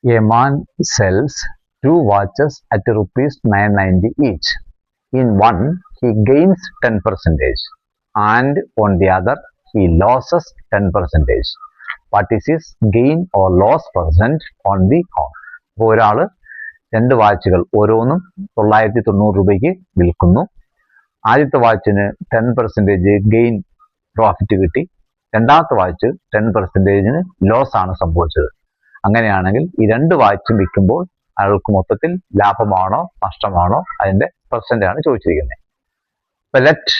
A man sells two watches at rupees 990 each. In one, he gains 10% and on the other, he loses 10%. What is his gain or loss percent on the whole? ഒരാൾ രണ്ട് വാച്ചുകൾ ഓരോന്നും 990 രൂപയ്ക്ക് വിൽക്കുന്നു. ആദ്യത്തെ വാച്ചിന് 10% gain profit കിട്ടി. രണ്ടാമത്തെ watch 10% loss ആണ് സംഭവിച്ചത്. അങ്ങനെയാണെങ്കിൽ ഈ രണ്ട് വാച്ചും വിൽക്കുമ്പോൾ അയാൾക്ക് മൊത്തത്തിൽ ലാഭമാണോ നഷ്ടമാണോ അതിന്റെ പെർസെന്റ് ആണ് ചോദിച്ചിരിക്കുന്നത്. അപ്പോൾ let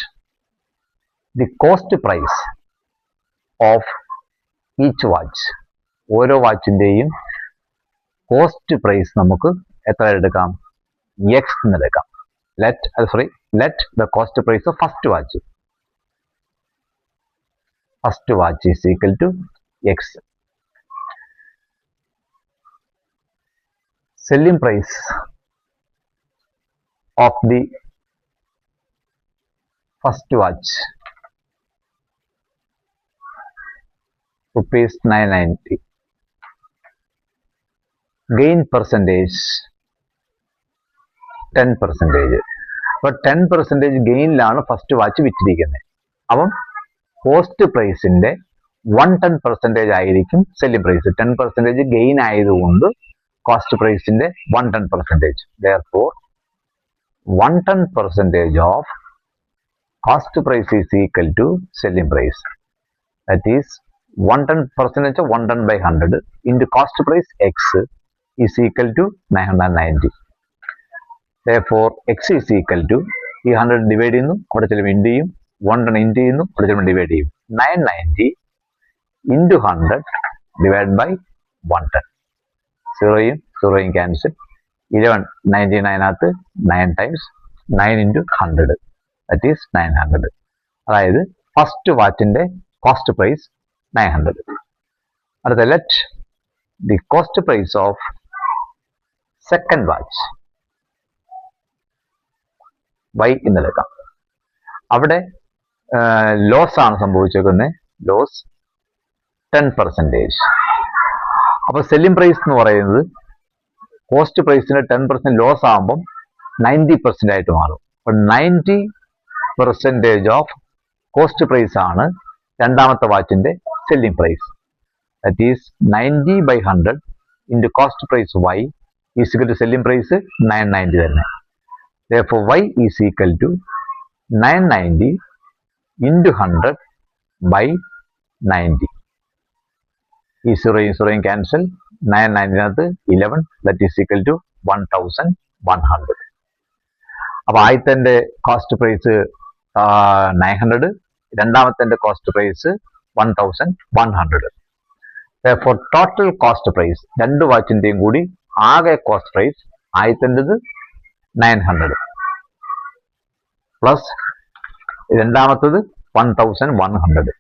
the cost price of each watch, ഓരോ വാച്ചിന്റെയും കോസ്റ്റ് പ്രൈസ് നമുക്ക് എത്ര എടുക്കാം? എക്സ് എന്ന് എടുക്കാം. Let the cost price of first watch is equal to X. Selling price of the first watch rupees 990. Gain percentage 10%. അപ്പോൾ 10% ഗെയിനിലാണ് ഫസ്റ്റ് വാച്ച് വിറ്റിരിക്കുന്നത്. അപ്പം cost പ്രൈസിന്റെ 110% ആയിരിക്കും സെല്ലിംഗ് പ്രൈസ്. 10% ഗെയിൻ ആയതുകൊണ്ട് cost പ്രൈസിന്റെ 110%. Therefore, 110% of cost price is equal to selling price. That is 110% of 110 by 100 into cost price x is equal to 990. Therefore, x is equal to ഈ 100 divide ചെയ്യുന്നു, അവിടെ ചിലപ്പോൾ into ചെയ്യും, 110 into ചെയ്യുന്നു, അവിടെ ചിലപ്പോൾ divide ചെയ്യും. 990 into 100 divided by 110. സീറോയും cancel. 1199 9 times 9 into 100 that is 900. അതായത് ഫസ്റ്റ് വാച്ചിന്റെ കോസ്റ്റ് പ്രൈസ് 900. അടുത്ത let the cost price of second watch y എന്നെടുക്കാം. അവിടെ ലോസ് ആണ് സംഭവിച്ചേക്കുന്നത്. ലോസ് 10%. അപ്പോൾ സെല്ലിംഗ് പ്രൈസ് എന്ന് പറയുന്നത് കോസ്റ്റ് പ്രൈസിന് 10% ലോസ് ആകുമ്പം 90% ആയിട്ട് മാറും. അപ്പോൾ 90% ഓഫ് കോസ്റ്റ് പ്രൈസ് ആണ് രണ്ടാമത്തെ വാച്ചിന്റെ selling price. That is 90 by 100 into cost price y is equal to selling price 990 തന്നെ. Therefore, y is equal to 990 into 100 by 90. ഈ സീറോയും cancel. 990 11 that is equal to 1100. അപ്പോൾ ആദ്യത്തെ കോസ്റ്റ് പ്രൈസ് 900, രണ്ടാമത്തെ cost price 1100. Therefore, total cost price രണ്ട് വാച്ചിന്റെയും കൂടി ആകെ cost price ആദ്യത്തേത് 900 പ്ലസ് രണ്ടാമത്തത് 1100.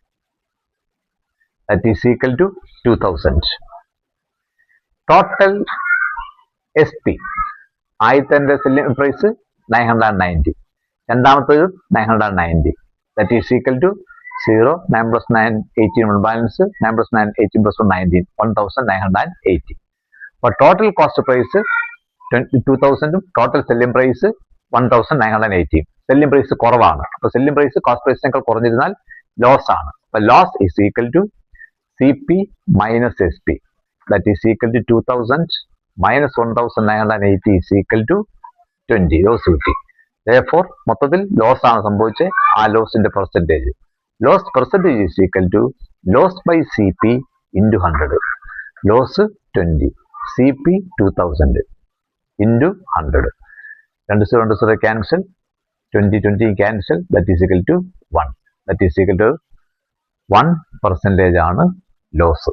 That is equal to 2000. Total SP ആദ്യത്തെ സെല്ലിംഗ് പ്രൈസ് 990, രണ്ടാമത്തേത് 990. That is equal to 0, 9 plus 9 18 balance 9 plus 9 18 plus 1 19 1980. അപ്പോൾ total cost price 2000, total selling price 1980. Selling price കുറവാണ്. അപ്പോൾ സെല്ലിംഗ് പ്രൈസ് കോസ്റ്റ് പ്രൈസിനേക്കാൾ കുറഞ്ഞിരുന്നാൽ ലോസ് ആണ്. അപ്പോൾ loss is equal to CP minus SP. That is equal to 2000 minus 1980 is equal to 20. Loss കിട്ടി. Therefore, മൊത്തത്തിൽ loss ആണ് സംഭവിച്ചത്. ആ ലോസിന്റെ percentage loss percentage is equal to loss by CP into 100. Loss 20, CP 2000 into 100. 2 cancel, 20 cancel. That is equal to 1. That is equal to 1% ആണ് loss.